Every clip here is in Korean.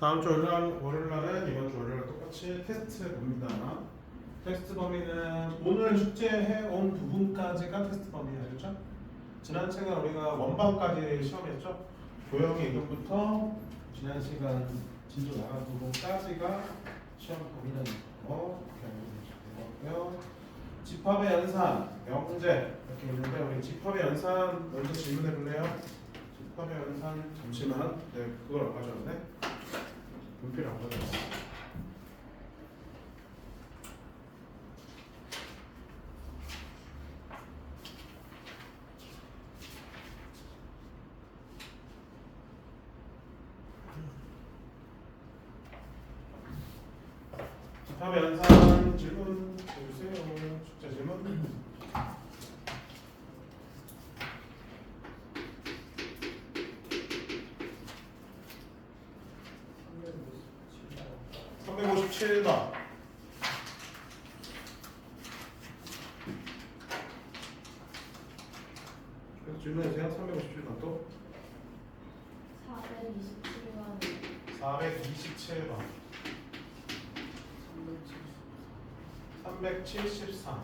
다음 주 월요일날은 이번 주 월요일 똑같이 테스트 봅니다. 테스트 범위는 오늘 숙제해온 부분까지가 테스트 범위예요. 그렇죠? 지난 시간 우리가 원방까지 시험했죠? 도형의 이동부터 지난 시간 진도 나간 부분까지가 시험 범위라는 거 이렇게 알고 되고요. 집합의 연산, 명제 이렇게 있는데 우리 집합의 연산 먼저 질문해 볼래요? 집합의 연산 잠시만. 네, 그걸 안 가져왔네. 분필 안 가져왔어. 집합의 연산 질문 해주세요. 숙제 질문. (357번) 질문해주세요. 357번 또 427번 427번 373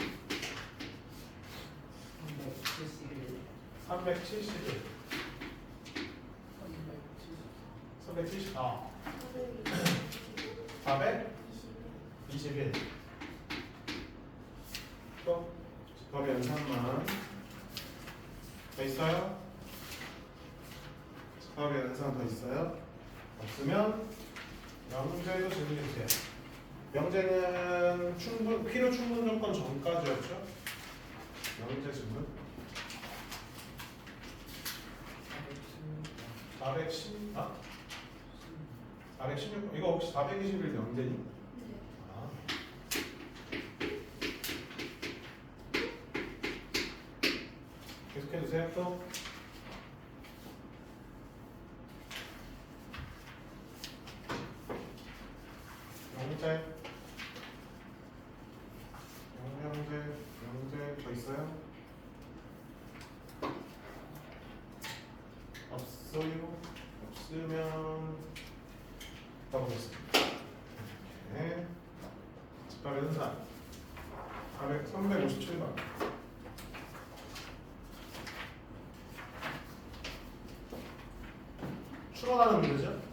371 374 421 또 집합의 연산만 더 있어요? 집합의 연산 더 있어요? 없으면 명제도 질문해주세요. 명제는 필요 충분 조건 전까지였죠? 명제 질문 416 이거 혹시 421 명제니? 아. 계속해주세요. 또 명제 더 있어요? 없어요? 없으면 가보겠습니다. 네. 집합의 연산 357번 추론하는 문제죠?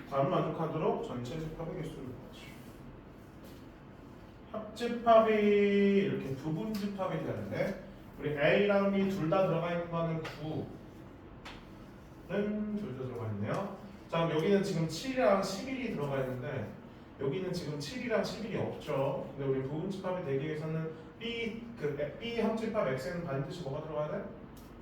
다음 만족하도록 전체 집합의 개수를 구하죠. 합집합이 이렇게 부분 집합이 되는데 우리 A랑 B 둘 다 들어가 있는 거는 9는 둘 다 들어가 있네요. 자, 그럼 여기는 지금 7이랑 11이 들어가 있는데 여기는 지금 7이랑 11이 없죠. 근데 우리 부분 집합이 되기 위해서는 B 합집합 X에는 반드시 뭐가 들어가야 돼?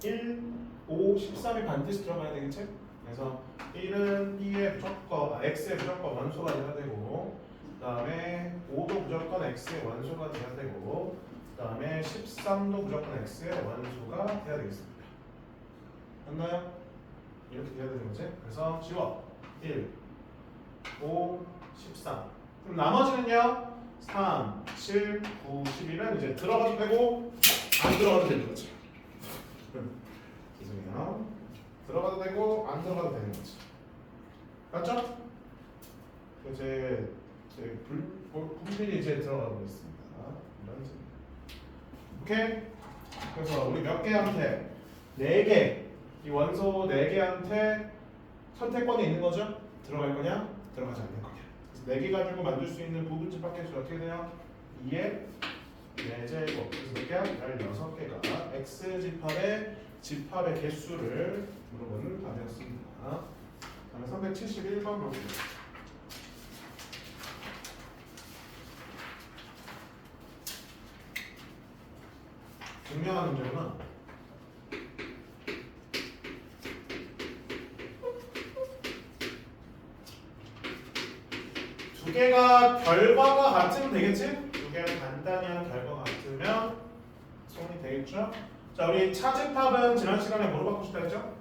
1, 5, 13이 반드시 들어가야 되겠지? 그래서 1은 B의 무조건 X의 무조건 원소가 돼야 되고, 그 다음에 5도 무조건 X의 원소가 돼야 되고, 그 다음에 13도 무조건 X의 원소가 돼야 되겠습니다. 맞나요? 이렇게 돼야 되는 거지? 그래서 지워 1, 5, 13. 그럼 나머지는요? 3, 7, 9, 11은 이제 들어가도 되고 안 들어가도 되는 거죠. 죄송해요. 들어가도 되고 안 들어가도 되는 거지. 맞죠? 이제 분필이 이제 들어가고 있습니다. 이런 식입니다. 오케이? 그래서 우리 몇 개한테 4개 이 원소 4개한테 선택권이 있는 거죠? 들어갈 거냐? 들어가지 않는 거냐? 그래서 4개 가지고 만들 수 있는 부분 집합 개수 어떻게 돼요? 2의 4제곱. 그래서 몇 개야? 16개가 X 집합의 개수를 물어보는 답이었습니다. 다음에 371번 볼게요. 증명하는 문제구나. 두 개가 결과가 같으면 되겠지? 두 개가 간단한 결과가 같으면 성립이 되겠죠? 자, 우리 차집합은 지난 시간에 뭐로 바꾸셨다 했죠?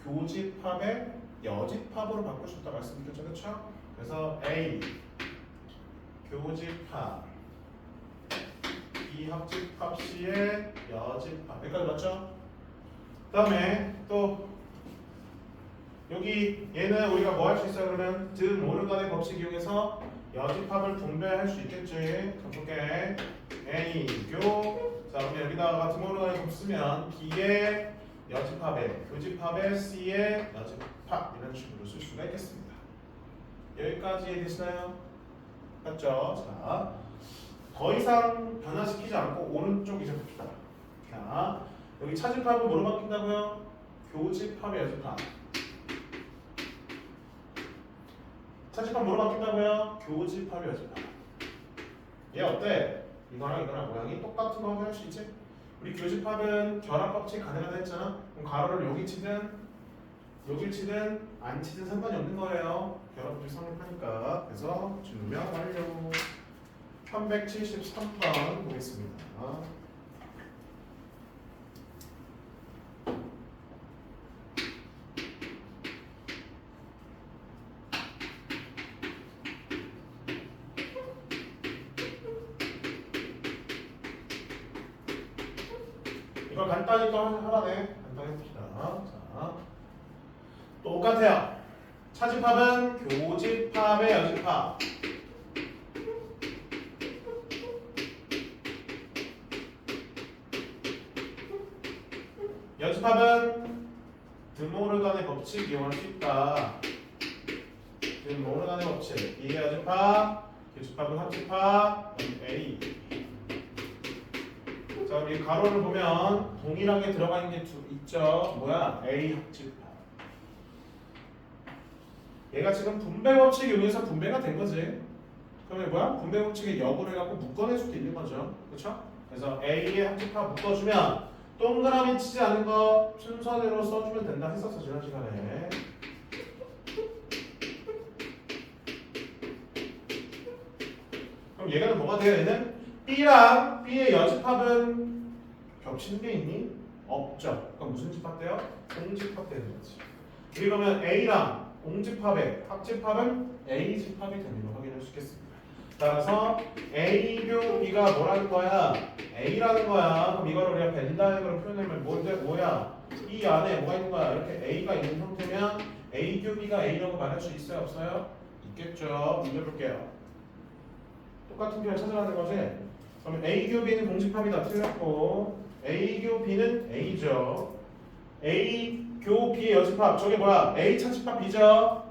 교집합의 여집합으로 바꾸셨다 말씀드렸죠, 그렇죠? 그래서 A 교집합 B 합집합 C의 여집합 여기까지 맞죠? 그 다음에 또 여기 얘는 우리가 뭐 할 수 있어요? 그러면 드 모르간의 법칙 이용해서 여집합을 분배할 수 있겠지. 그렇게 A 교 자, 그럼 여기다가 드 모르간의 법칙 쓰면 B의 여집합에 교집합에 C의 여집합 이런 식으로 쓸 수가 있겠습니다. 여기까지 이해되시나요? 맞죠? 자, 더 이상 변화시키지 않고 오른쪽 이제 봅시다. 자, 여기 차집합은 뭐로 바뀐다고요? 교집합의 여집합. 차집합 뭐로 바뀐다고요? 교집합의 여집합. 얘 어때? 이거랑 모양이 똑같은 거 확인할 수 있지? 우리 교집합은 결합법칙 가능하다 했잖아? 그럼 가로를 여기 치든 여기 치든 안 치든 상관이 없는 거예요. 결합법칙 성립하니까. 그래서 증명 완료. 373번 보겠습니다. 이거 간단히 또 하라네. 간단히 해봅시다. 자, 똑같아요. 차집합은 교집합의 여집합. 여집합은 드모르간의 법칙 이용할 수 있다. 드모르간의 법칙. B의 여집합, 교집합은 합집합, A. 자, 여기 가로를 보면 동일하게 들어가 있는 게 있죠. 뭐야? A 합집합. 얘가 지금 분배 법칙 이용해서 분배가 된 거지. 그러면 뭐야? 분배 법칙의 역을 해갖고 묶어낼 수도 있는 거죠. 그렇죠? 그래서 A의 합집합 묶어주면 동그라미 치지 않은 거 순서대로 써주면 된다 했었어 지난 시간에. 그럼 얘는 뭐가 돼요? 얘는 B랑 B의 여집합은 겹치는 게 있니? 없죠. 그럼 무슨 집합 돼요? 공집합 되는 거지. 그러면 A랑 공집합의 합집합은 A집합이 되는 걸 확인할 수 있겠습니다. 따라서 A교 B가 뭐라는 거야? A라는 거야. 그럼 이걸 우리가 벤 다이어그램으로 표현하면 뭐야? 이 안에 뭐가 있는 거야? 이렇게 A가 있는 형태면 A교 B가 A라고 말할 수 있어요? 없어요? 있겠죠. 문제 볼게요. 똑같은 표현 찾아가는 거지? 그러면 A교 B는 공집합이다. 틀렸고 A교 B는 A죠. A교 B의 여집합 저게 뭐야? A 차집합 B죠?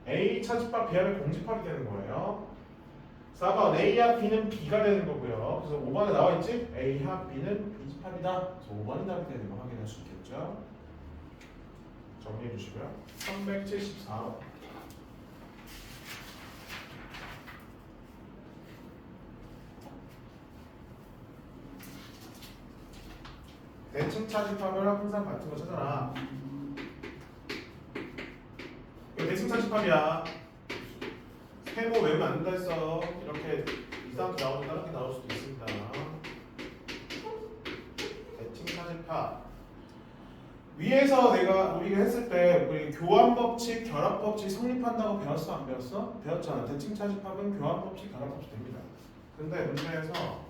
A 차집합 B하면 공집합이 되는 거예요. 4번 A 합 B는 B가 되는 거고요. 그래서 5번에 나와 있지? A 합 B는 B집합이다. 그래서 5번이 답이 되는 거 확인할 수 있겠죠. 정리해 주시고요. 374번. 대칭 차집합을 항상 같은 거 찾아라. 이거 대칭 차집합이야. 세모 외우면 안 된다 했어. 이렇게 이상하게 나오고 다르게 나올 수도 있습니다. 대칭 차집합. 위에서 우리가 했을 때 우리 교환 법칙, 결합 법칙 성립한다고 배웠어? 안 배웠어? 배웠잖아. 대칭 차집합은 교환 법칙, 결합 법칙 됩니다. 근데 문제에서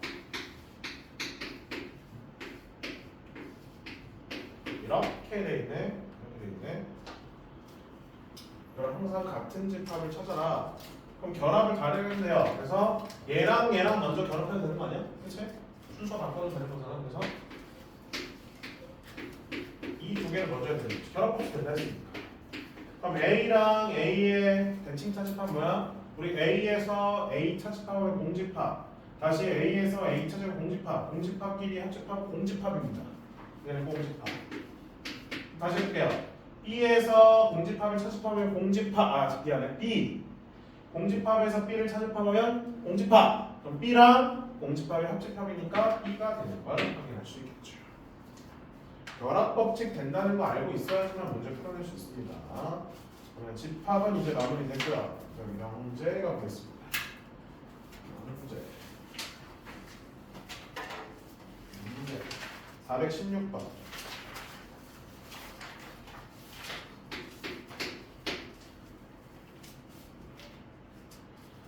이렇게 돼 있네. 이걸 항상 같은 집합을 찾아라. 그럼 결합을 가려겠네요. 그래서 얘랑 먼저 결합해도 되는 거 아니야? 그치? 순서 바꿔도 되는 거잖아. 그래서 이 두 개를 먼저 해야 되는 거지. 결합법이 된다 했으니까. 그럼 A랑 A의 대칭 차집합 뭐야? 우리 A에서 A 차집합의 공집합, 다시 A에서 A 차집합 공집합, 공집합끼리 합집합 공집합입니다. 얘는 공집합. 다시 해볼게요. B에서 공집합을 차집합하면 공집합, 미안해. B 공집합에서 B를 차집합하면 공집합. 그럼 B랑 공집합이 합집합이니까 B가 되는 걸 확인할 수 있겠죠. 결합법칙 된다는 거 알고 있어야지만 문제 풀어낼 수 있습니다. 그러면 집합은 이제 마무리됐고요. 그럼 명제가 보겠습니다. 문제 416번.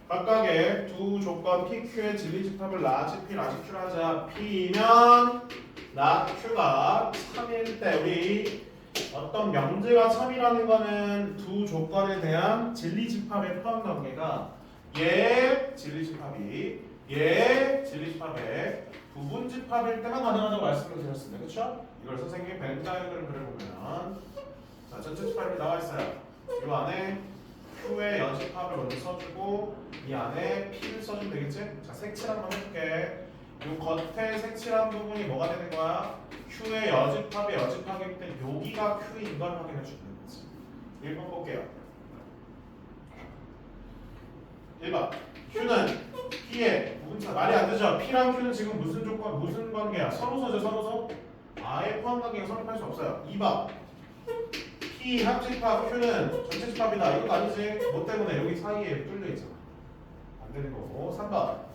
각각의 두 조건 PQ의 진리집합을 라지 P, 라지 Q로 하자. P면 나 Q가 3일 때 우리 어떤 명제가 참이라는 거는 두 조건에 대한 진리집합의 포함 관계가 얘 진리집합이 얘 진리집합의 부분집합일 때만 가능하다고 말씀을 드렸습니다. 그렇죠? 이걸 선생님이 벤 다이어그램 그려보면 자 전체 집합이 나와 있어요. 이 안에 Q의 여집합을 먼저 써주고 이 안에 P를 써주면 되겠지? 자 색칠 한번 해볼게. 이 겉에 색칠한 부분이 뭐가 되는 거야? Q의 여집합의 여집합이기 때문에 여기가 Q인 걸 확인해 주는 거지. 1번 볼게요. 1번 Q는 P의 부분차 말이 안 되죠? P랑 Q는 지금 무슨 조건, 무슨 관계야? 서로서죠, 서로서? 아예 포함 관계가 성립할 수 없어요. 2번 P 합집합 Q는 전체 집합이다. 이것도 아니지? 뭐 때문에 여기 사이에 뚫려 있잖아. 안 되는 거고. 3번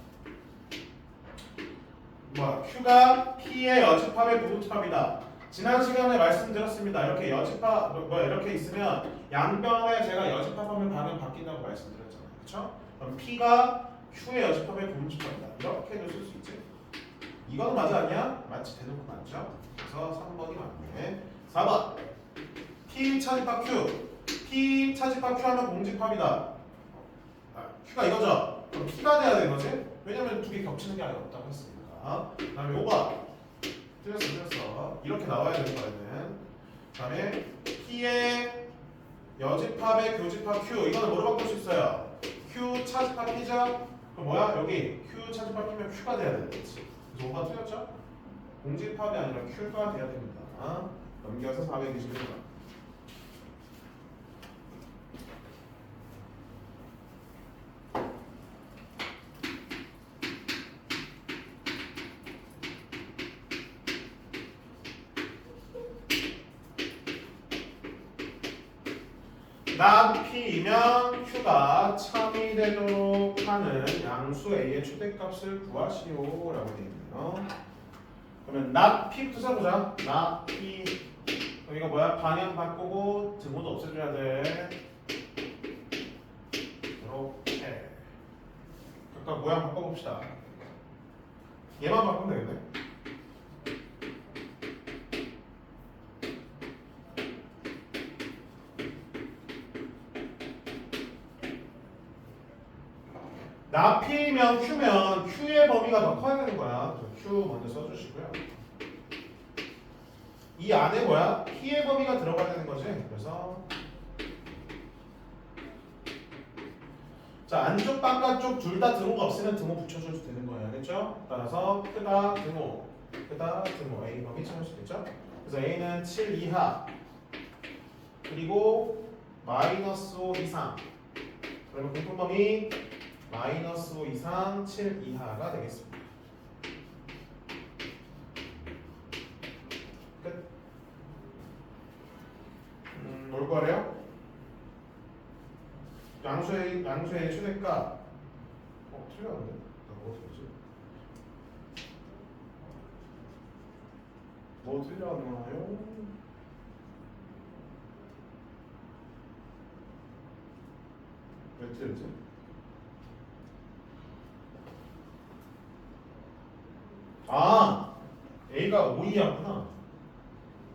뭐야? Q가 P의 여집합의 부분집합이다. 지난 시간에 말씀드렸습니다. 이렇게 여집합 이렇게 있으면 양변에 제가 여집합하면 반응 바뀐다고 말씀드렸잖아요. 그렇죠? 그럼 P가 Q의 여집합의 부분집합이다. 이렇게도 쓸 수 있지. 이건 맞아 아니야? 맞지. 대놓고 맞죠? 그래서 3번이 맞네. 4번 P 차집합 Q. P 차집합 Q 하면 공집합이다. Q가 이거죠? 그럼 P가 돼야 되는 거지? 왜냐면 두 개 겹치는 게 아예 없다고 했으니까. 그 다음에 5번 틀렸어. 이렇게 나와야 되는 거는. 그 다음에 P의 여집합의 교집합 Q. 이거는 뭐로 바꿀 수 있어요? Q 차집합 P죠? 그럼 뭐야? 여기 Q 차집합 P면 Q가 돼야 되는 거지. 그래서 5번 틀렸죠? 공집합이 아니라 Q가 돼야 됩니다. 넘겨서 421번. 나 P이면 Q가 참이 되도록 하는 양수 A의 최대값을 구하시오라고 되어 있네요. 그러면 not P부터 써보자. not P. 그럼 이거 뭐야? 방향 바꾸고 등호도 없애줘야 돼. 이렇게. 각각 모양 바꿔봅시다. 얘만 바꾸면 되겠네. 나 P면 Q면 Q의 범위가 더 커야 되는 거야. Q 먼저 써주시고요. 이 안에 뭐야? P의 범위가 들어가야 되는 거지. 그래서 자 안쪽 바깥쪽 둘 다 등호가 없으면 등호 붙여줘도 되는 거예요. 알겠죠? 따라서 크다 등호, 크다 등호 A 범위 찾을 수 있겠죠? 그래서 A는 7 이하 그리고 마이너스 5 이상. 그러면 공통범위 마이너스 5 이상 7 이하가 되겠습니다. 끝. 뭘 구하래요? 양수의 최대값. 틀렸는데? 뭐 틀리지? 뭐 틀렸나요? 왜 틀렸지? A가 5이었구나.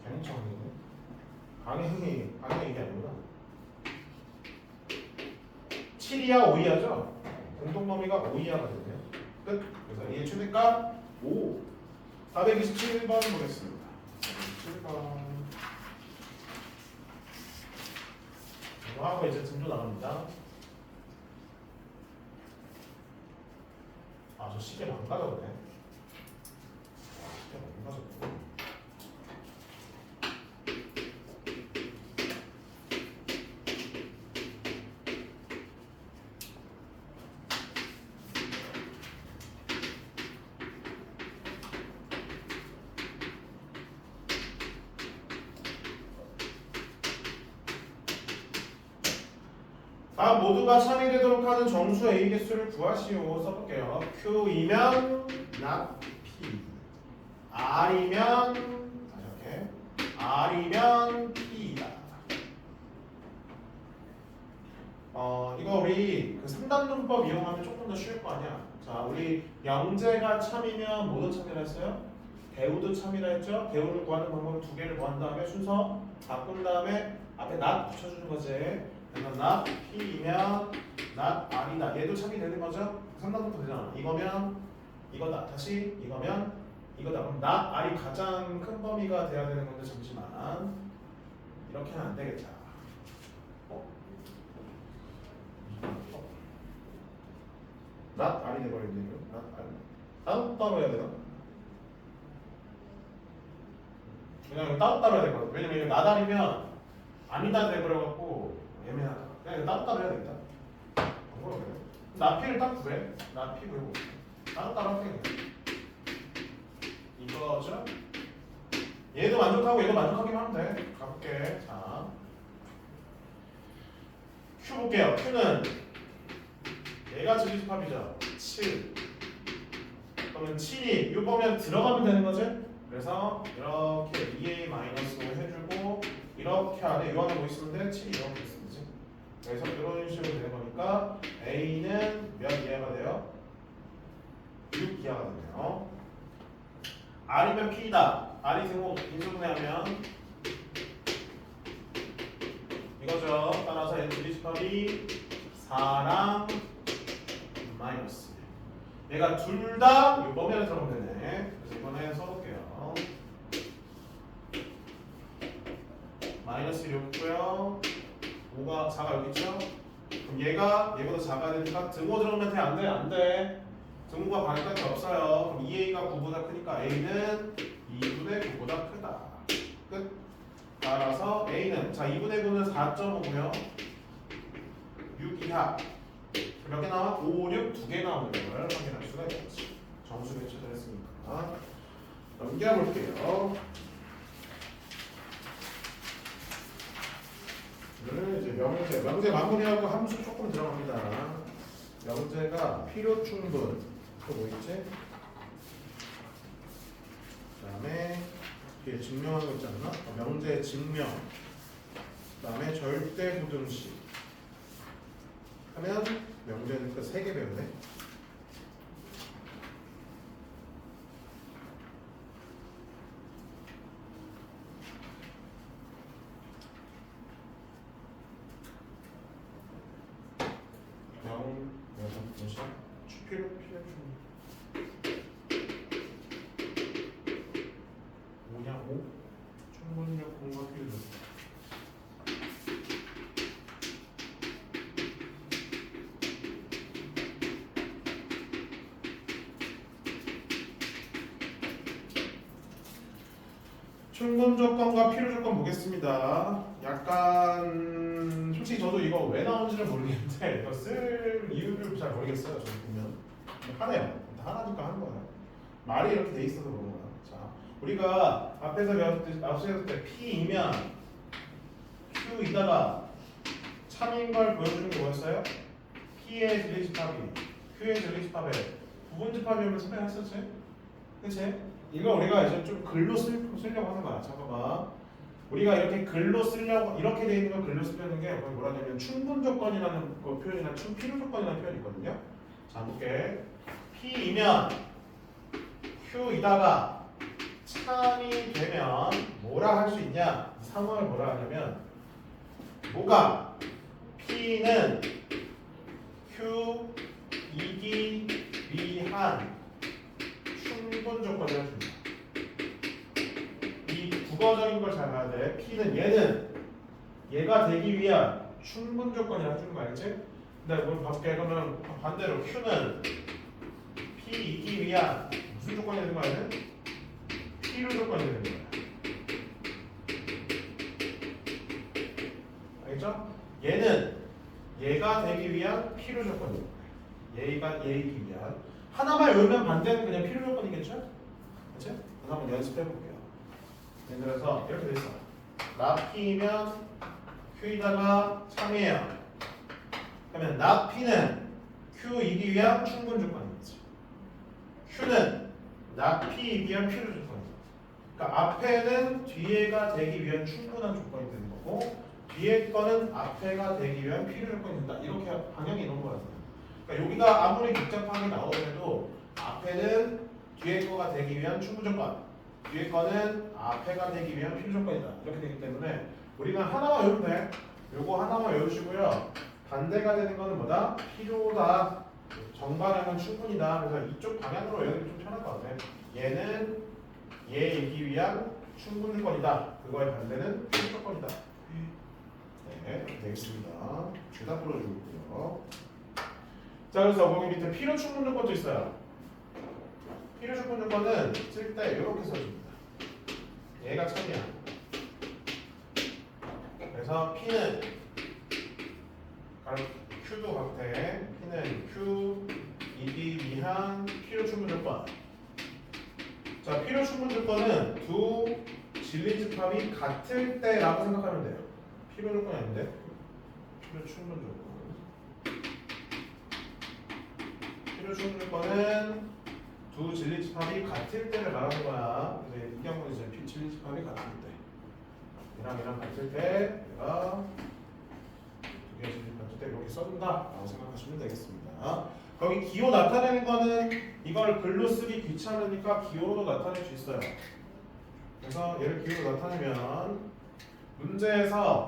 개멍청이네. 방향이 이게 아니구나. 7이하 5이하죠? 공통범위가 5이하가 되네요. 끝. 그래서 A의 최대값 5. 427번 보겠습니다. 7번. 이거 하고 이제 등조 나갑니다. 저 시계 망가졌네. 시계 망가졌고. 다음 모두가 참이 되도록 하는 정수 A 개수를 구하시오. 써볼게요. Q이면 not P, R이면 다시 이렇게 R이면 P다. 이거 우리 그 삼단문법 이용하면 조금 더 쉬울 거 아니야. 자, 우리 영재가 참이면 뭐도 참이라 했어요? 대우도 참이라 했죠? 대우를 구하는 방법은 두 개를 구한 다음에 순서 바꾼 다음에 앞에 not 붙여주는 거지. 그래서 not P이면 not R이다. 얘도 참이 되는 거죠? 삼단문법 되잖아. 이거면 이거다. 다시 이거면 이거다. 그럼 not R이 가장 큰 범위가 돼야 되는 건데 잠시만. 이렇게는 안 되겠다. not R이 돼버리네. 이거. not R. 따로 해야 되나? 그냥 이거 따로 해야 될 것 같아. 왜냐면 이거 나달이면 아니다 돼버려갖고 애매하다. 그냥 이거 따로 해야 되겠다. 뭐라 그래? 나피를 딱 구해. 나피 구해보고 따로 할게. 이거죠? 얘도 만족하고 얘도 만족하기만 하면 돼. 가볼게. 자, Q 볼게요. Q는 얘가 질리집합이죠. 7. 그러면 7이 이 보면 들어가면 되는 거지? 그래서 이렇게 2a-5 해주고 이렇게 안에 이 안에 뭐 있으면 돼? 7이 이렇게 있으면 되지. 그래서 이런 식으로 되는 거니까 a는 몇 이하가 돼요? 6 이하가 되네요. r이면 p다. r이 등호 인수분해하면 이거죠. 따라서 n 질리집합이 4랑 마이너스. 얘가 둘 다 범위안에 들어가면 되네. 그래서 이번에 써볼게요. 마이너스 6고요. 5가 4가 여기 있죠? 그럼 얘가 얘보다 작아야 되니까 등호 들어가면 돼? 안 돼? 안 돼. 등호가 반값이 없어요. 그럼 2a가 9보다 크니까 a는 2분의 9보다 크다. 끝. 따라서 a는 자 2분의 9는 4.5고요. 6 이하. 몇 개 나와? 5, 6 두 개 나오는 걸 확인할 수가 있겠지. 정수 배치를 했으니까 넘겨볼게요. 오늘 이제 명제 마무리하고 함수 조금 들어갑니다. 명제가 필요 충분 또 뭐 있지? 그다음에 뒤에 증명하는 거 있지 않나? 명제 증명. 그다음에 절대 부등식 하면 명제는 그 3개 배우네. 필요 뭐냐 5? 충분력 공과 필요적. 충분 조건과 필요 조건 보겠습니다. 약간 솔직히 저도 이거 왜 나온지를 모르겠는데 이거 쓸 이유를 잘 모르겠어요. 저도 보면 하네요. 하나니까 한 거야. 말이 이렇게 돼 있어서 그런 거야. 자, 우리가 앞에서 배웠을 때 P이면 Q이다가 참인 걸 보여주는 게 뭐였어요? P의 진리집합이 Q의 진리집합에 부분집합이면 설명했었지? 그치? 이거 우리가 이제 좀 글로 쓰려고 하는 거야. 잠깐만. 우리가 이렇게 글로 쓰려고 이렇게 돼 있는 걸 글로 쓰려는 게 뭐라 하냐면 충분 조건이라는 거 표현이나 필요 조건이라는 표현이 있거든요. 자, 볼게. P이면 Q이다가 참이 되면 뭐라 할 수 있냐? 이 상황을 뭐라 하냐면 뭐가 P는 Q이기 위한 충분 조건을 줍니다. 이 국어적인 걸 잘 봐야 돼. P는 얘가 되기 위한 충분 조건이라 해주는 거 알겠지? 근데 뭘 볼게. 그러면 반대로 Q는 P이기 위한 무슨 조건이 되는 거야? 얘는? 필요 조건이 되는 거야. 알겠죠? 얘가 되기 위한 필요 조건이에요. 얘가 얘이기 위한. 하나만 외우면 반대는 그냥 필요 조건이겠죠? 그렇죠? 그래서 한번 연습해 볼게요. 예를 들어서 이렇게 돼 있어. 나 P면 Q이다가 참이에요. 그러면 not P는 Q이기 위한 충분 조건이지. Q는 not P이기 위한 필요 조건이지. 그러니까 앞에는 뒤에가 되기 위한 충분한 조건이 되는 거고 뒤에 거는 앞에가 되기 위한 필요 조건이 된다. 이렇게 방향이 이런 거야. 그러니까 여기가 아무리 복잡하게 나오더라도 앞에는 뒤에 거가 되기 위한 충분 조건, 뒤에 거는 앞에가 되기 위한 필요 조건이다. 이렇게 되기 때문에 우리는 하나만 외우면 돼. 요거 하나만 외우시고요. 반대가 되는 거는 뭐다? 필요다. 정반응은 충분이다. 그래서 이쪽 방향으로 외우는 게 좀 편할 것 같아. 얘는 얘이기 위한 충분 조건이다. 그거의 반대는 필요 조건이다. 네, 이렇게 되겠습니다. 죄다 풀어주고요. 자, 그래서 거기 밑에 필요 충분 조건도 있어요. 필요 충분 조건은 쓸 때 이렇게 써줍니다. 얘가 참이야. 그래서 P는 Q도 같대. P는 Q이기 위한 필요 충분 조건. 자, 필요 충분 조건은 두 진리집합이 같을 때라고 생각하면 돼요. 필요 조건이 아닌데? 필요 충분 조건. 필요 충분 조건은 두 진리집합이 같을 때를 말하는 거야. 그래서 이 경우는 이제 진리집합이 같을 때. 얘랑 같을 때 내가 두 개의 진리집합 같을 때 이렇게 써준다라고 생각하시면 되겠습니다. 거기 기호 나타내는 거는 이걸 글로 쓰기 귀찮으니까 기호로도 나타낼 수 있어요. 그래서 얘를 기호로 나타내면 문제에서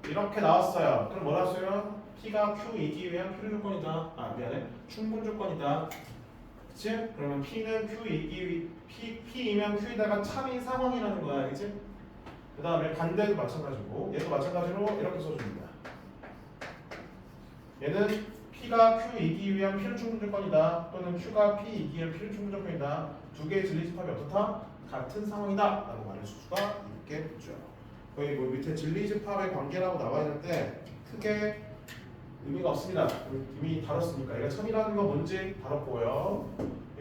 이렇게 나왔어요. 그럼 뭐라 써요? P가 Q이기 위한 필요 조건이다. 아 미안해. 충분 조건이다. 그치? 그러면 P는 P이면 Q이다가 참인 상황이라는 거야. 그치? 그 다음에 반대도 마찬가지고 얘도 마찬가지로 이렇게 써줍니다. 얘는 P가 Q이기 위한 필요 충분 조건이다. 또는 Q가 P이기 위한 필요 충분 조건이다. 두 개의 진리집합이 어떻다? 같은 상황이다. 라고 말할 수가 있겠죠. 거기 뭐 밑에 진리집합의 관계라고 나와 있는데 크게 의미가 없습니다. 이미 다뤘으니까 얘가 참이라는 거 뭔지 다뤘고요.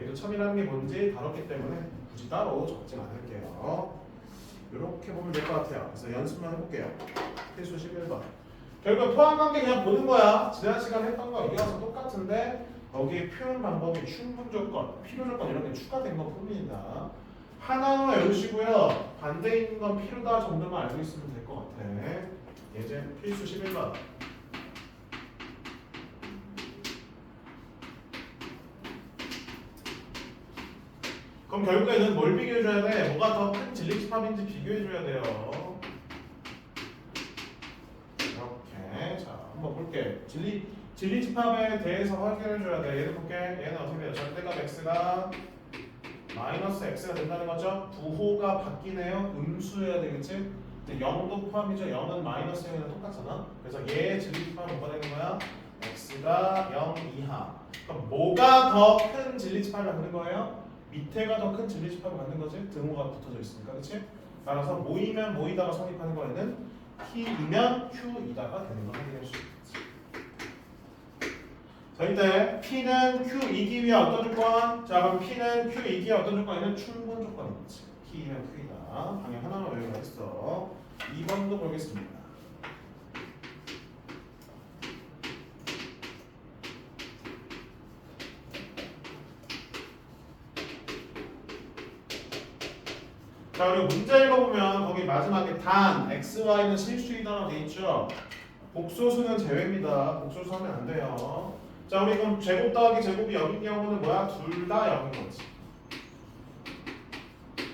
얘도 참이라는 게 뭔지 다뤘기 때문에 굳이 따로 적진 않을게요. 이렇게 보면 될 것 같아요. 그래서 연습만 해볼게요. 필수 11번. 결국 포함관계 그냥 보는 거야. 지난 시간에 했던 거 이어서 똑같은데 거기에 표현 방법이 충분 조건, 필요 조건 이런 게 추가된 것 뿐입니다. 하나만 외우시고요. 반대 있는 건 필요다 정도만 알고 있으면 될 것 같아. 예제 필수 11번. 그럼 결국에는 뭘 비교해줘야 돼? 뭐가 더 큰 진리집합인지 비교해줘야 돼요. 이렇게 자 한번 볼게. 진리집합에 대해서 확인해줘야 돼. 얘를 볼게. 얘는 어떻게 돼요? 절대값 x가 마이너스 x가 된다는 거죠. 부호가 바뀌네요. 음수여야 되겠지? 근데 0도 포함이죠. 0은 마이너스 0이랑 똑같잖아. 그래서 얘의 진리집합은 뭐가 되는 거야? x가 0 이하. 그럼 뭐가 더 큰 진리집합을 갖는 거예요? 밑에가 더 큰 진리집합을 갖는 거지. 등호가 붙어져 있으니까, 그렇지? 따라서 모이면 모이다가 성립하는 거에는 P이면 Q이다가 되는 걸 확인할 수 있지. 자, 이때 P는 Q이기 위한 어떤 조건? 자, 그럼 P는 Q이기 위한 어떤 조건이면 충분 조건이지. P이면 Q이다. 방향 하나만 외우라 했어. 2번도 보겠습니다. 자, 그리고 문제 읽어보면 거기 마지막에 단 x, y는 실수이다라고 돼 있죠. 복소수는 제외입니다. 복소수 하면 안 돼요. 자, 우리 그럼 제곱 더하기 제곱이 0인 경우는 뭐야? 둘 다 0인 거지.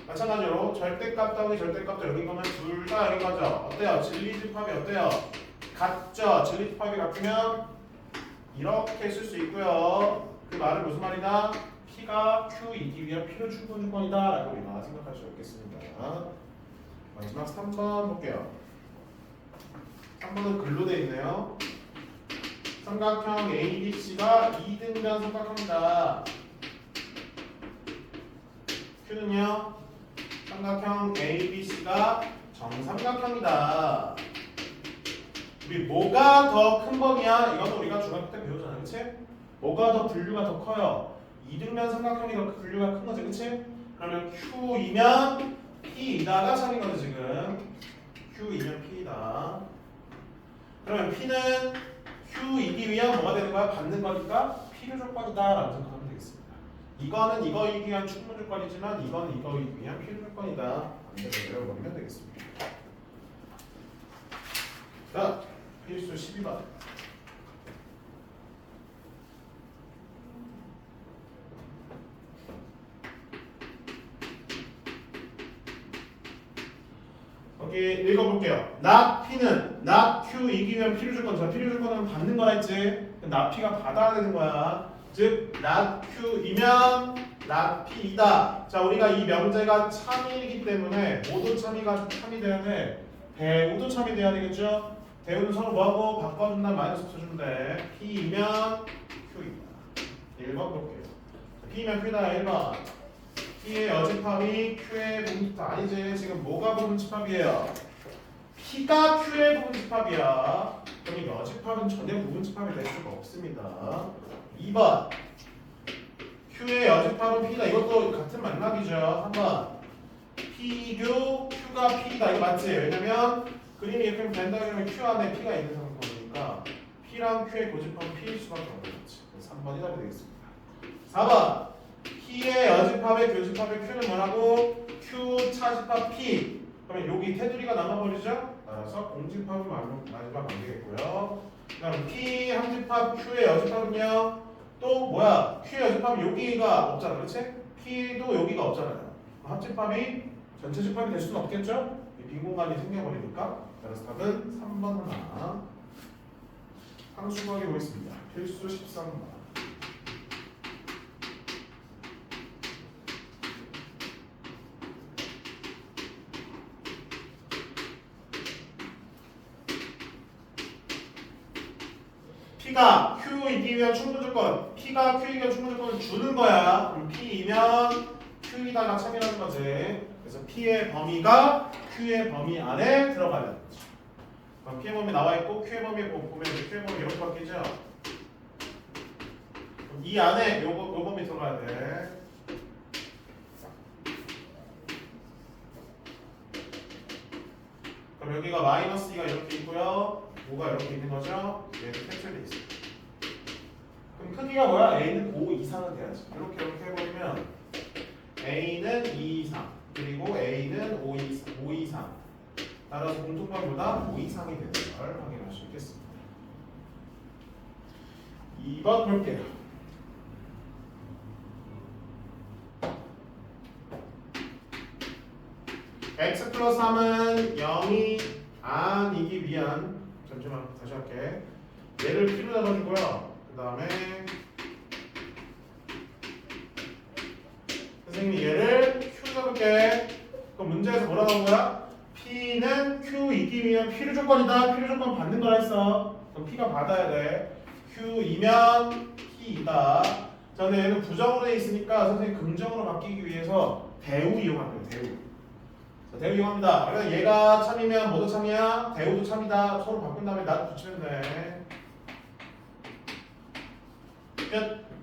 마찬가지로 절대값 더하기 절대값도 0인 거면 둘 다 0인 거죠. 어때요? 진리집합이 어때요? 같죠? 진리집합이 같으면 이렇게 쓸 수 있고요. 그 말은 무슨 말이다? P가 Q이기 위한 필요 충분 조건이다 라고 우리가 생각할 수 있겠습니다. 마지막 3번 볼게요. 3번은 글로 되어 있네요. 삼각형 ABC가 2등변 삼각형이다. Q는요? 삼각형 ABC가 정삼각형이다. 우리 뭐가 더 큰 범위야? 이건 우리가 중학교 때 배우잖아, 그치? 뭐가 더 분류가 더 커요? 2등변 삼각형이 더 분류가 큰 거지, 그치? 그러면 Q이면 P이다가 참인 거지 지금. Q이면 P이다. 그러면 P는 Q이기 위한 뭐가 되는 거야? 받는 거니까 필요 조건이다 라고 생각하면 되겠습니다. 이거는 이거이기 위한 충분 조건이지만 이거는 이거이기 위한 필요 조건이다. 안 되는 버리면 되겠습니다. 자, 필수 12번. 여기 읽어볼게요. not P는 not Q이기 위한 필요 조건. 자, 필요 조건은 받는 거라 했지. not P가 받아야 되는 거야. 즉 not Q이면 not P이다. 자, 우리가 이 명제가 참이기 때문에 모두 참이가 참이 돼야 돼. 대우도 참이 돼야 되겠죠. 대우는 서로 뭐하고 바꿔준다 마이너스 붙여주면 돼. P이면 Q이다. 1번 볼게요. P면 Q다. 1번. P의 여집합이 Q의 부분집합 아니지. 지금 뭐가 부분집합이에요? P가 Q의 부분집합이야. 그럼 여집합은 전혀 부분집합이 될 수가 없습니다. 2번 Q의 여집합은 P다. 이것도 같은 맥락이죠. 3번 P교 Q가 P다. 이거 맞지? 왜냐면 그림이 이렇게 된다 그러면 Q 안에 P가 있는 상태니까 P랑 Q의 고집합은 P일 수밖에 없겠지. 3번이 답이 되겠습니다. 4번 P의 여집합의 교집합의 Q는 뭐라고? Q 차집합 P. 그러면 여기 테두리가 남아버리죠? 따라서 공집합은 마지막 안 되겠고요. 그 다음 P 함집합 Q의 여집합은요? 또 뭐야? Q의 여집합은 여기가 없잖아. 그렇지? P도 여기가 없잖아요. 합집합이 전체 집합이 될 수는 없겠죠? 빈 공간이 생겨버리니까. 따라서 답은 3번 하나. 항수 구하기 보겠습니다. 필수 13번. P가 Q이기 위한 충분 조건, P가 Q이기 위한 충분 조건을 주는 거야. 그럼 P이면 Q이다가 참이라는 거지. 그래서 P의 범위가 Q의 범위 안에 들어가야 되는 거지. 그럼 P의 범위 나와 있고 Q의 범위 보면 Q의 범위 이렇게 바뀌죠. 그럼 이 안에 요 범위 들어가야 돼. 그럼 여기가 마이너스 2가 이렇게 있고요. 5가 이렇게 있는 거죠. 얘도 캡처돼 있어요. 그럼 크기가 뭐야? A는 5 이상은 돼야지. 이렇게 해버리면 A는 2 이상 그리고 A는 5 이상 따라서 공통점보다 5 이상이 되는 걸 확인할 수 있겠습니다. 2번 볼게요. x 플러스 3은 0이 아니기 위한 잠시만 다시 할게. 얘를 P로 잡아주고요. 그 다음에 선생님이 얘를 Q로 잡을게. 그럼 문제에서 뭐라 나온 거야? P는 Q이기 위한 필요 조건이다. 필요 조건 받는 거라 했어. 그럼 P가 받아야 돼. Q이면 P이다. 자, 근데 얘는 부정으로 돼 있으니까 선생님 긍정으로 바뀌기 위해서 대우 이용할게요. 대우. 자, 대우 이용합니다. 그래서 얘가 참이면 뭐도 참이야? 대우도 참이다. 서로 바꾼 다음에 not 붙이면 돼. 끝.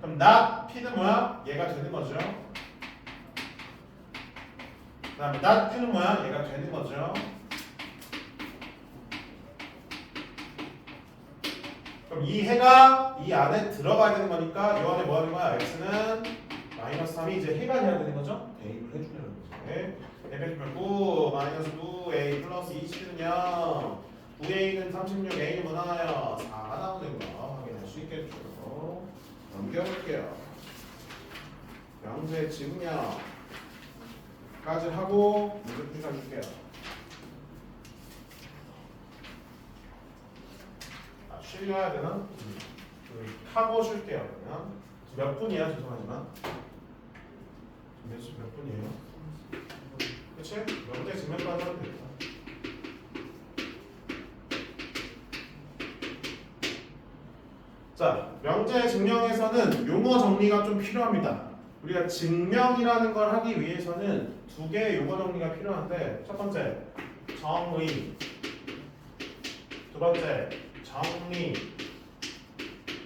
그럼 not P는 뭐야? 얘가 되는 거죠. 그 다음에 not Q는 뭐야? 얘가 되는 거죠. 그럼 이 해가 이 안에 들어가야 되는 거니까 이 안에 뭐 하는 거야? x는 마이너스 3이 이제 해가 돼야 되는 거죠? 대입을 해주려는 거지. 대입해주면 9 마이너스 9 a 플러스 20은 0 9a는 36 a는 뭐 나와요? 4가 나오는 거 확인할 수 있겠죠. 넘겨볼게요. 명제 증명까지 하고 문제 풀어줄게요. 쉬어야 되나? 하고 쉴게요. 그러면 몇 분이야? 죄송하지만 몇 분이에요? 그치? 명제 증명까지 하면 되겠다. 자, 명제 증명에서는 용어 정리가 좀 필요합니다. 우리가 증명이라는 걸 하기 위해서는 두 개의 용어 정리가 필요한데 첫 번째 정의, 두 번째 정리.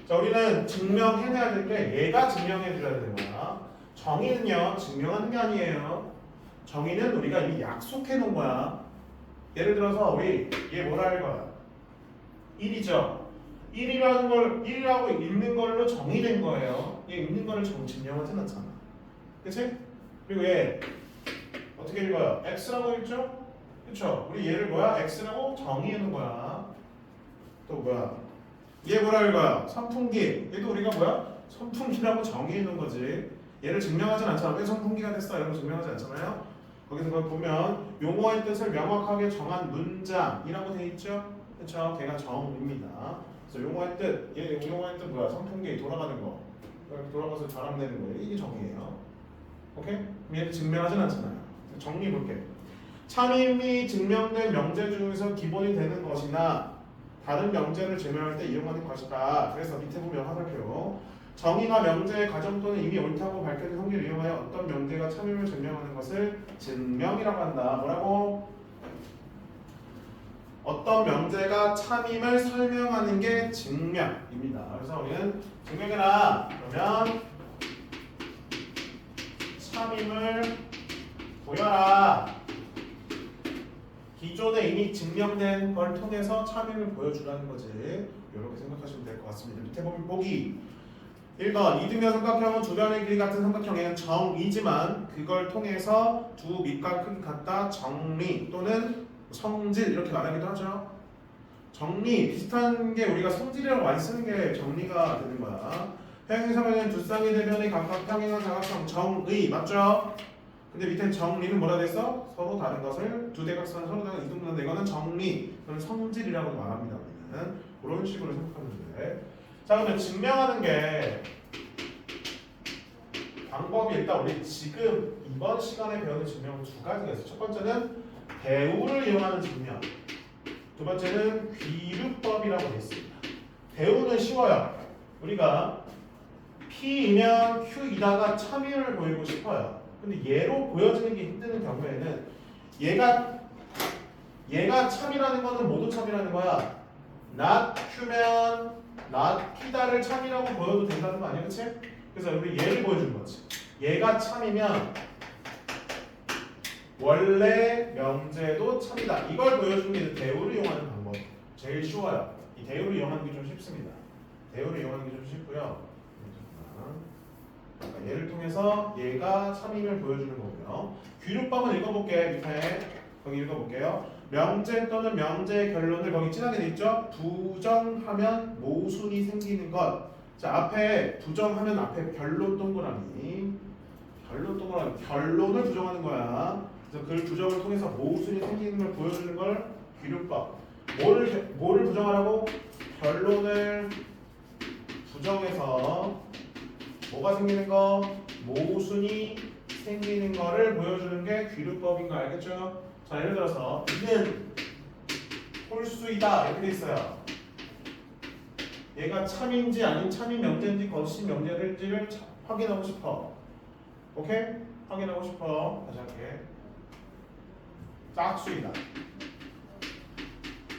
자, 우리는 증명해내야 될 게 얘가 증명해줘야 되는 거야. 정의는요 증명하는 게 아니에요. 정의는 우리가 이미 약속해 놓은 거야. 예를 들어서 우리 얘 뭐라 할 거야? 1이죠. 1이라는 걸 1이라고 읽는 걸로 정의된 거예요. 얘 읽는 거를 증명하진 않잖아. 그치? 그리고 얘 어떻게 읽어요? x라고 읽죠? 그쵸? 우리 얘를 뭐야? x라고 정의해 놓은 거야. 또 뭐야? 얘 뭐라 읽어요? 선풍기. 얘도 우리가 뭐야? 선풍기라고 정의해 놓은 거지. 얘를 증명하진 않잖아. 왜 선풍기가 됐어? 이런 거 증명하지 않잖아요. 거기서 그걸 보면 용어의 뜻을 명확하게 정한 문장이라고 돼 있죠? 그쵸? 걔가 정입니다. 그래서 용어의 뜻, 얘 용어의 뜻 뭐야? 선풍기 돌아가는 거. 돌아가서 바람 내는 거예요. 이게 정의예요. 오케이? 그럼 얘를 증명하진 않잖아요. 정리 볼게. 참임이 증명된 명제 중에서 기본이 되는 것이나 다른 명제를 증명할 때 이용하는 것이다. 그래서 밑에 보면 화살표. 정의나 명제의 가정 또는 이미 옳다고 밝혀진 성질을 이용하여 어떤 명제가 참임을 증명하는 것을 증명이라고 한다. 뭐라고? 어떤 명제가 참임을 설명하는 게 증명입니다. 그래서 우리는 증명해라. 그러면 참임을 보여라. 기존에 이미 증명된 걸 통해서 참임을 보여주라는 거지. 이렇게 생각하시면 될 것 같습니다. 밑에 보면 보기 1번 이등변 삼각형은 두 변의 길이 같은 삼각형에는 정이지만 그걸 통해서 두 밑과 크기 같다 정리 또는 성질 이렇게 말하기도 하죠. 정리 비슷한 게 우리가 성질이라고 많이 쓰는 게 정리가 되는 거야. 평행사면은 두 쌍의 대변의 각각 평행한 사각형 정의 맞죠? 근데 밑에 정리는 뭐라 됐어? 서로 다른 것을 두 대각선을 서로 다른 이동한다. 이거는 정리 또는 성질이라고 말합니다. 우리는 그런 식으로 생각하면 돼. 자 그러면 증명하는 게 방법이 일단 우리 지금 이번 시간에 배우는 증명은 두 가지가 있어. 첫 번째는 대우를 이용하는 증명. 두 번째는 귀류법이라고 되어 있습니다. 대우는 쉬워요. 우리가 P이면 Q이다가 참임을 보이고 싶어요. 근데 얘로 보여지는 게 힘든 경우에는 얘가 참이라는 거는 모두 참이라는 거야. not Q면 not P다를 참이라고 보여도 된다는 거 아니야, 그치? 그래서 우리 얘를 보여주는 거지. 얘가 참이면 원래 명제도 참이다. 이걸 보여주는 게 대우를 이용하는 방법. 제일 쉬워요. 이 대우를 이용하는 게 좀 쉽습니다. 대우를 이용하는 게 좀 쉽고요. 얘를 통해서 얘가 참임을 보여주는 거고요. 귀류법은 읽어볼게. 밑에 거기 읽어볼게요. 명제 또는 명제의 결론을 거기 진하게 돼 있죠. 부정하면 모순이 생기는 것. 자 앞에 부정하면 앞에 결론 동그라미. 결론 동그라미. 결론을 부정하는 거야. 그래서 그 부정을 통해서 모순이 생기는 걸 보여주는 걸 귀류법. 뭐를 부정하라고? 결론을 부정해서 뭐가 생기는 거? 모순이 생기는 거를 보여주는 게 귀류법인 거 알겠죠? 자 예를 들어서 이는 홀수이다 이렇게 돼 있어요. 얘가 참인지 아닌 참인 명제인지 거짓 명제인지를 확인하고 싶어. 오케이? 확인하고 싶어. 다시 할게. 짝수이다.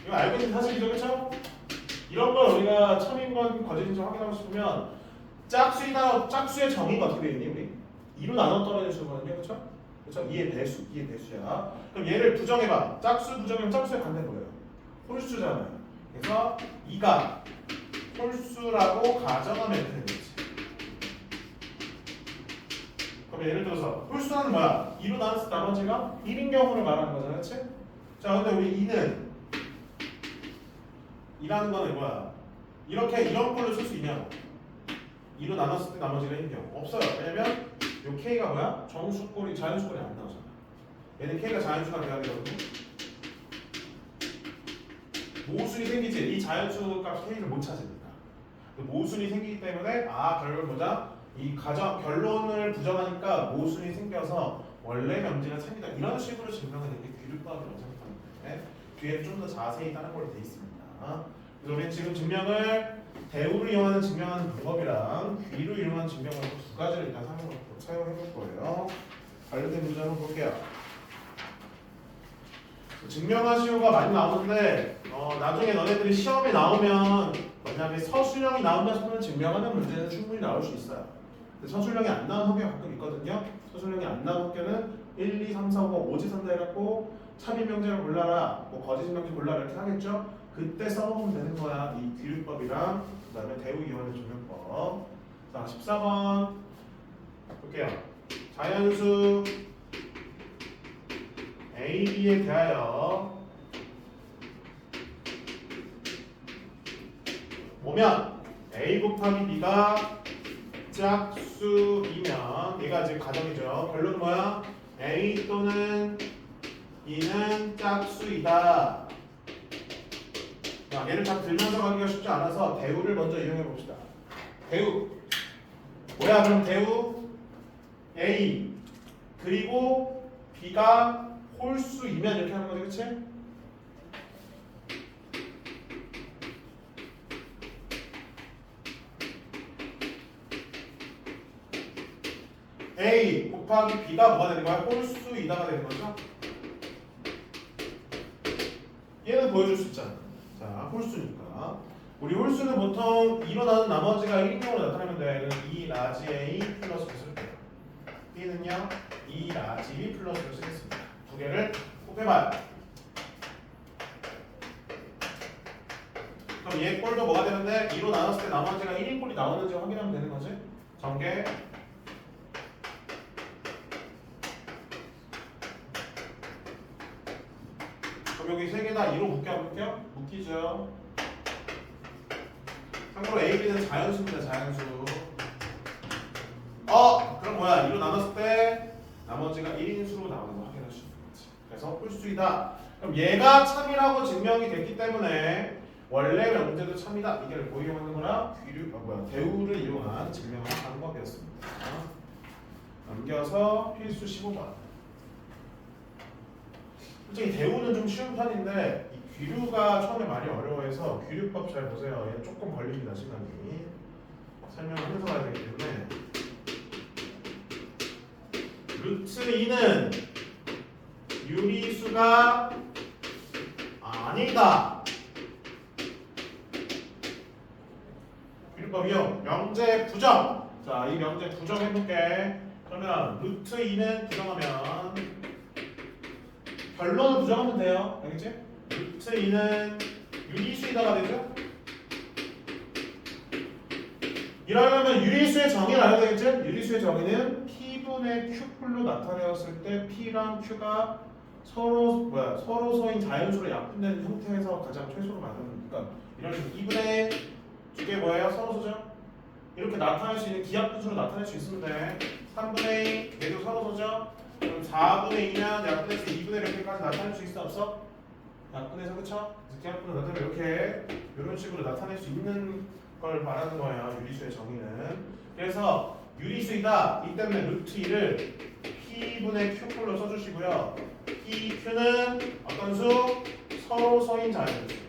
이거 알고 있는 사실이죠, 그렇죠? 이런 걸 우리가 참인 건 거짓인지 확인하고 싶으면 짝수이다. 짝수의 정의가 어떻게 되어 있니 우리? 2로 나눠 떨어질 수거든요, 그렇죠? 그렇죠? 2의 배수야. 그럼 얘를 부정해봐. 짝수 부정하면 짝수의 반대 뭐예요? 홀수잖아요. 그래서 2가 홀수라고 가정하면 이렇게 되겠지. 그럼 예를 들어서 홀수는 뭐야? 2로 나눴을 때 나머지가 1인 경우를 말하는 거잖아, 그렇지? 자, 근데 우리 2는 2라는 거는 뭐야? 이런 걸로 쓸 수 있냐고. 2로 나눴을 때 나머지가 1인 경우 없어요. 왜냐면 요 K가 뭐야? 정수꼴이 자연수꼴이 안 나오잖아. 얘는 K가 자연수가 돼야 되거든. 모순이 생기지. 이 자연수 값 K를 못 찾으니까. 모순이 생기기 때문에 결론 보자. 이 결론을 부정하니까 모순이 생겨서 원래 명제가 참이다. 이런 식으로 증명하는 게 귀류법이라고 생각하는데 뒤에 좀 더 자세히 다른 걸로 되어 있습니다. 그래서 우리는 지금 증명을 대우를 이용하는 증명하는 방법이랑 귀를 이용하는 증명 방법 두 가지를 일단 사용해 볼 거예요. 관련된 문제 한번 볼게요. 증명하시오가 많이 나오는데 나중에 너네들이 시험에 나오면 만약에 서술형이 나온다 싶으면 증명하는 문제는 충분히 나올 수 있어요. 근데 서술형이 안 나온 학교가 가끔 있거든요. 서술형이 안 나온 학교는 1, 2, 3, 4, 5, 5지 산다 해갖고 참인 명제를 골라라, 뭐 거짓 명제 골라라 이렇게 하겠죠. 그때 써보면 되는 거야. 이 귀류법이랑 그 다음에 대우 이원의 조명법. 자 14번 볼게요. 자연수 A, B에 대하여 보면 A 곱하기 B가 짝수이면 얘가 지금 가정이죠. 결론은 뭐야? A 또는 B는 짝수이다. 자, 얘를 다 들면서 가기가 쉽지 않아서 대우를 먼저 이용해 봅시다. 대우 뭐야? 그럼 대우 A 그리고 B가 홀수이면 이렇게 하는 거지, 그치? A 곱하기 B가 뭐가 되는 거야? 홀수이다가 되는 거죠? 얘는 보여줄 수 있잖아. 자, 홀수니까. 우리 홀수는 보통 2로 나눈 나머지가 1인용으로 나타내면 돼. 2 라지 A 플러스를 쓸게요. B는요, 2 라지 B 플러스를 쓰겠습니다. 두 개를 곱해봐요. 그럼 얘 꼴도 뭐가 되는데 2로 나눴을 때 나머지가 1인 꼴이 나오는지 확인하면 되는 거지. 전개 그럼 여기 세 개 다 2로 묶여 안 묶여? 묶이죠. 참고로 A, B는 자연수입니다. 자연수. 그럼 뭐야? 2로 나눴을 때 나머지가 1인수로 나오는 거 확인할 수 있는 거지. 그래서 홀수이다. 그럼 얘가 참이라고 증명이 됐기 때문에 원래 명제도 참이다. 이게 뭐 이용하는 거라? 대우를 이용한 증명하는 방법이었습니다. 넘겨서 필수 15번. 솔직히 대우는 좀 쉬운 편인데 이 귀류가 처음에 많이 어려워해서 귀류법 잘 보세요. 얘 조금 걸립니다. 시간이. 설명하면서 가야 되기 때문에 루트 2는 유리수가 아니다. 귀류법이요. 명제 부정. 자, 이 명제 부정해볼게. 그러면 루트 2는 부정하면 결론을 부정하면 돼요. 알겠지? 루트 2는 유리수이다가 되죠? 이러려면 유리수의 정의를 알아야 되겠지? 유리수의 정의는 P분의 Q풀로 나타내었을 때 P랑 Q가 서로서인 자연수로 약분된 형태에서 가장 최소로 많은, 그러니까 이런 식으로 2분의 두 개 뭐예요? 서로소죠? 이렇게 나타낼 수 있는 기하분수로 나타낼 수 있으면 돼. 3분의 2 얘도 서로소죠? 그럼 4분의 2면 약분해서 2분의 이렇게까지 나타낼 수 있어 없어? 약분해서 그쵸? 기하분으로 나타내면 이렇게 이런 식으로 나타낼 수 있는 걸 말하는 거예요. 유리수의 정의는. 그래서 유리수이다. 이 때문에 루트 2를 P분의 Q꼴로 써주시고요. P, Q는 어떤 수? 서로서인 자연수.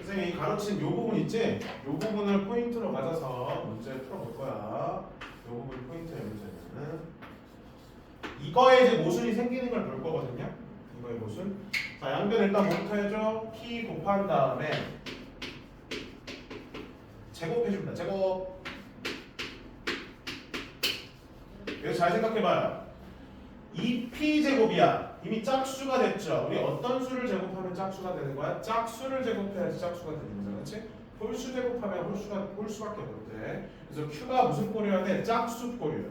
선생님이 가르친 요 부분 있지? 요 부분을 포인트로 가져서 문제 풀어볼 거야. 이 부분이 포인트의 문제는 이거에 이제 모순이 생기는 걸 볼 거거든요. 이거의 모순. 자, 양변 일단 뭐부터 해줘? P 곱한 다음에 제곱해줍니다. 제곱. 여기서 잘 생각해봐요. 이 P 제곱이야. 이미 짝수가 됐죠. 우리 어떤 수를 제곱하면 짝수가 되는 거야? 짝수를 제곱해야지 짝수가 되는 거잖아, 그렇지? 홀수 제곱하면 홀수밖에 없는데. 그래서 Q가 무슨 꼴이어야 돼? 짝수 꼴이어야 돼.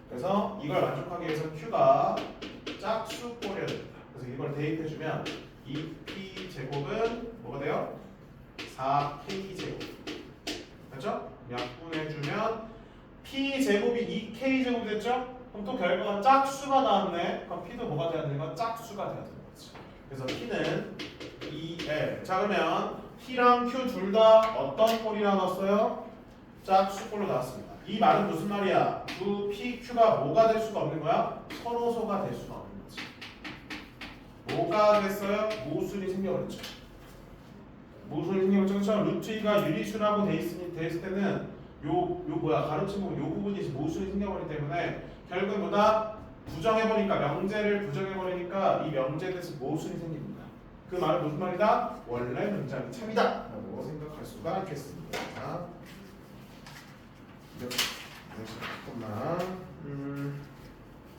그래서 이걸 만족하기 위해서 Q가 짝수 꼴이어야 된다. 그래서 이걸 대입해주면 이 P 제곱은 뭐가 돼요? 4K 제곱. 됐죠? 약분해주면 P 제곱이 2K 제곱이 됐죠? 그럼 또 결과가 짝수가 나왔네. 그럼 P도 뭐가 돼야 되는 거야? 짝수가 돼야 되는 거지. 그래서 P는 2L. 자, 그러면 P랑 Q 둘 다 어떤 꼴이 나왔어요? 짝수꼴로 나왔습니다. 이 말은 무슨 말이야? 두 P, Q가 뭐가 될 수가 없는 거야? 서로소가 될 수가 없는 거지. 뭐가 됐어요? 모순이 생겨버렸죠. 모순이 생겨버렸죠. 그렇죠? 루트 2가 유리수라고 돼 있을 때는 가로친 부분, 요 부분이 모순이 생겨버리기 때문에 결국은 뭐다? 부정해버리니까, 명제를 부정해버리니까 이 명제에 대해서 모순이 생깁니다. 그 말은 무슨 말이다? 원래 문장이 참이다 라고 생각할 수가 있겠습니다. 잠깐만.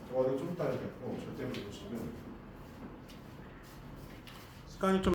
저거는 좀 이따 해야겠고, 절대 못 지금 시간이 좀